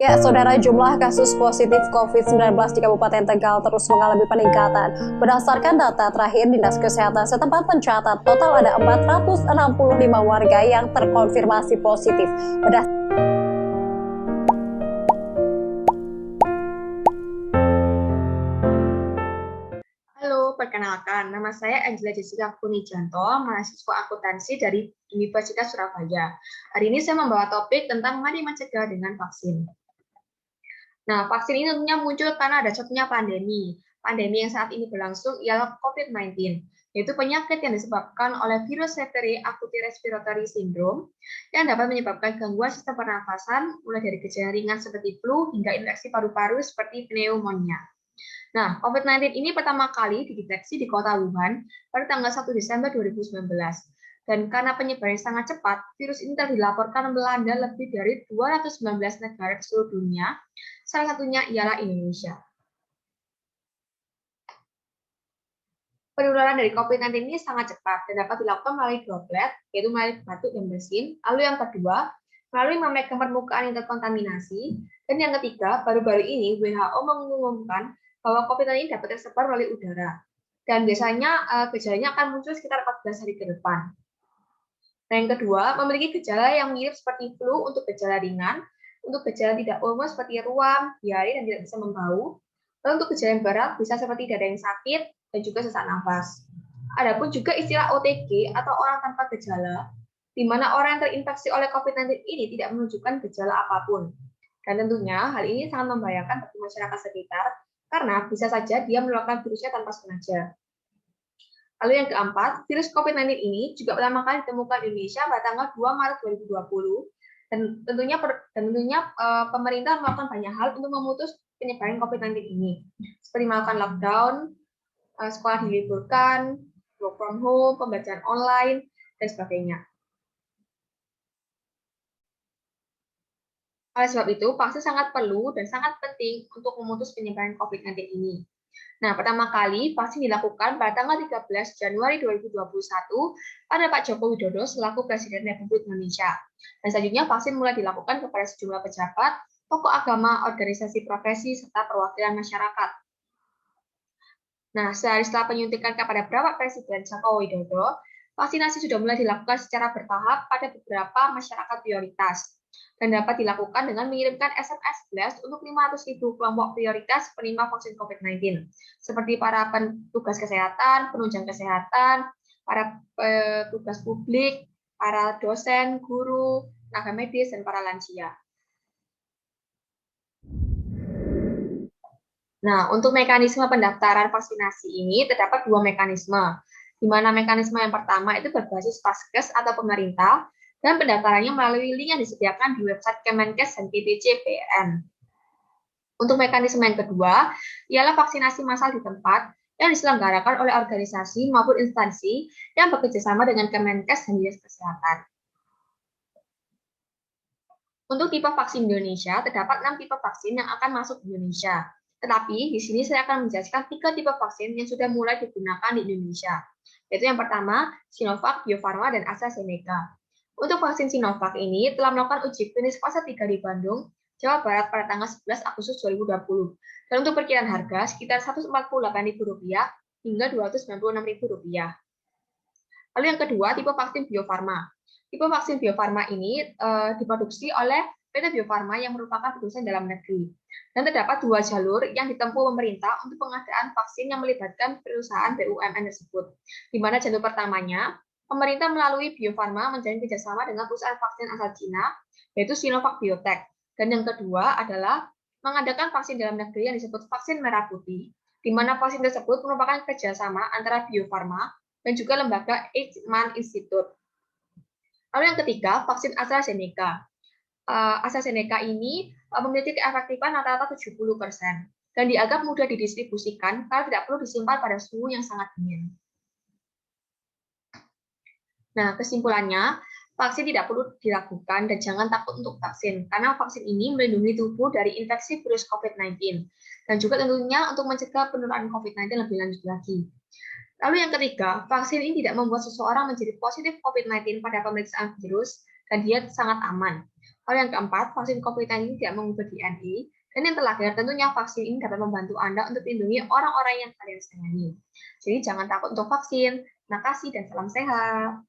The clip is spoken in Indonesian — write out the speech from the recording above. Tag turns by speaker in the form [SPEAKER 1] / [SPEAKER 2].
[SPEAKER 1] Ya, saudara, jumlah kasus positif COVID-19 di Kabupaten Tegal terus mengalami peningkatan. Berdasarkan data terakhir Dinas Kesehatan setempat mencatat total ada 465 warga yang terkonfirmasi positif.
[SPEAKER 2] Halo, perkenalkan, nama saya Angela Jessica Kunijanto, mahasiswa akuntansi dari Universitas Surabaya. Hari ini saya membawa topik tentang mari mencegah dengan vaksin. Nah, vaksin ini tentunya muncul karena ada satunya pandemi. Pandemi yang saat ini berlangsung ialah COVID-19, yaitu penyakit yang disebabkan oleh virus Sepiae acute respiratory syndrome yang dapat menyebabkan gangguan sistem pernafasan, mulai dari gejala ringan seperti flu hingga infeksi paru-paru seperti pneumonia. Nah, COVID-19 ini pertama kali dideteksi di kota Wuhan pada tanggal 1 Desember 2019. Dan karena penyebarannya sangat cepat, virus ini telah dilaporkan melanda lebih dari 219 negara di seluruh dunia, salah satunya ialah Indonesia. Penularan dari COVID-19 ini sangat cepat dan dapat dilakukan melalui droplet, yaitu melalui batuk dan bersin. Lalu yang kedua, melalui memegang permukaan yang terkontaminasi. Dan yang ketiga, baru-baru ini WHO mengumumkan bahwa COVID-19 dapat tersebar melalui udara. Dan biasanya gejalanya akan muncul sekitar 14 hari ke depan. Dan yang kedua, memiliki gejala yang mirip seperti flu untuk gejala ringan, untuk gejala tidak umum seperti ruam, diare, dan tidak bisa membau. Lalu untuk gejala yang berat bisa seperti dada yang sakit dan juga sesak nafas. Adapun juga istilah OTG atau orang tanpa gejala, di mana orang yang terinfeksi oleh COVID-19 ini tidak menunjukkan gejala apapun. Dan tentunya hal ini sangat membahayakan bagi masyarakat sekitar karena bisa saja dia menularkan virusnya tanpa sengaja. Lalu yang keempat, virus COVID-19 ini juga pertama kali ditemukan di Indonesia pada tanggal 2 Maret 2020 dan tentunya pemerintah melakukan banyak hal untuk memutus penyebaran COVID-19 ini, seperti melakukan lockdown, sekolah diliburkan, work from home, pembelajaran online, dan sebagainya. Oleh sebab itu, vaksin sangat perlu dan sangat penting untuk memutus penyebaran COVID-19 ini. Nah, pertama kali vaksin dilakukan pada tanggal 13 Januari 2021 pada Pak Joko Widodo selaku Presiden Republik Indonesia. Dan selanjutnya vaksin mulai dilakukan kepada sejumlah pejabat, tokoh agama, organisasi profesi, serta perwakilan masyarakat. Nah, sehari setelah penyuntikan kepada Bapak Presiden Joko Widodo, vaksinasi sudah mulai dilakukan secara bertahap pada beberapa masyarakat prioritas dan dapat dilakukan dengan mengirimkan SMS blast untuk 500.000 kelompok prioritas penerima vaksin COVID-19, seperti para petugas kesehatan, penunjang kesehatan, para petugas publik, para dosen, guru, tenaga medis, dan para lansia. Nah, untuk mekanisme pendaftaran vaksinasi ini terdapat dua mekanisme, di mana mekanisme yang pertama itu berbasis Vaskes atau pemerintah, dan pendaftarannya melalui link yang disediakan di website Kemenkes dan PTC-PN. Untuk mekanisme yang kedua, ialah vaksinasi massal di tempat yang diselenggarakan oleh organisasi maupun instansi yang bekerjasama dengan Kemenkes dan Dinas Kesehatan. Untuk tipe vaksin Indonesia, terdapat 6 tipe vaksin yang akan masuk di Indonesia. Tetapi di sini saya akan menjelaskan 3 tipe vaksin yang sudah mulai digunakan di Indonesia, yaitu yang pertama, Sinovac, Bio Farma, dan AstraZeneca. Untuk vaksin Sinovac ini telah melakukan uji klinis fase 3 di Bandung, Jawa Barat pada tanggal 11 Agustus 2020. Dan untuk perkiraan harga sekitar Rp148.000 hingga Rp296.000. Lalu yang kedua, tipe vaksin Bio Farma. Tipe vaksin Bio Farma ini diproduksi oleh PT Bio Farma yang merupakan produsen dalam negeri. Dan terdapat 2 jalur yang ditempuh pemerintah untuk pengadaan vaksin yang melibatkan perusahaan BUMN tersebut. Di mana jalur pertamanya, pemerintah melalui Bio Farma menjalin kerjasama dengan perusahaan vaksin asal Cina, yaitu Sinovac Biotech. Dan yang kedua adalah mengadakan vaksin dalam negeri yang disebut vaksin merah putih, di mana vaksin tersebut merupakan kerjasama antara Bio Farma dan juga lembaga Eijkman Institute. Lalu yang ketiga, vaksin AstraZeneca. AstraZeneca ini memiliki keefektifan rata-rata 70% dan dianggap mudah didistribusikan karena tidak perlu disimpan pada suhu yang sangat dingin. Nah, kesimpulannya, vaksin tidak perlu dilakukan dan jangan takut untuk vaksin, karena vaksin ini melindungi tubuh dari infeksi virus COVID-19 dan juga tentunya untuk mencegah penularan COVID-19 lebih lanjut lagi. Lalu yang ketiga, vaksin ini tidak membuat seseorang menjadi positif COVID-19 pada pemeriksaan virus dan dia sangat aman. Lalu yang keempat, vaksin COVID-19 tidak mengubah DNA. Dan yang terakhir, tentunya vaksin ini dapat membantu Anda untuk melindungi orang-orang yang kalian sayangi. Jadi jangan takut untuk vaksin. Terima kasih dan salam sehat.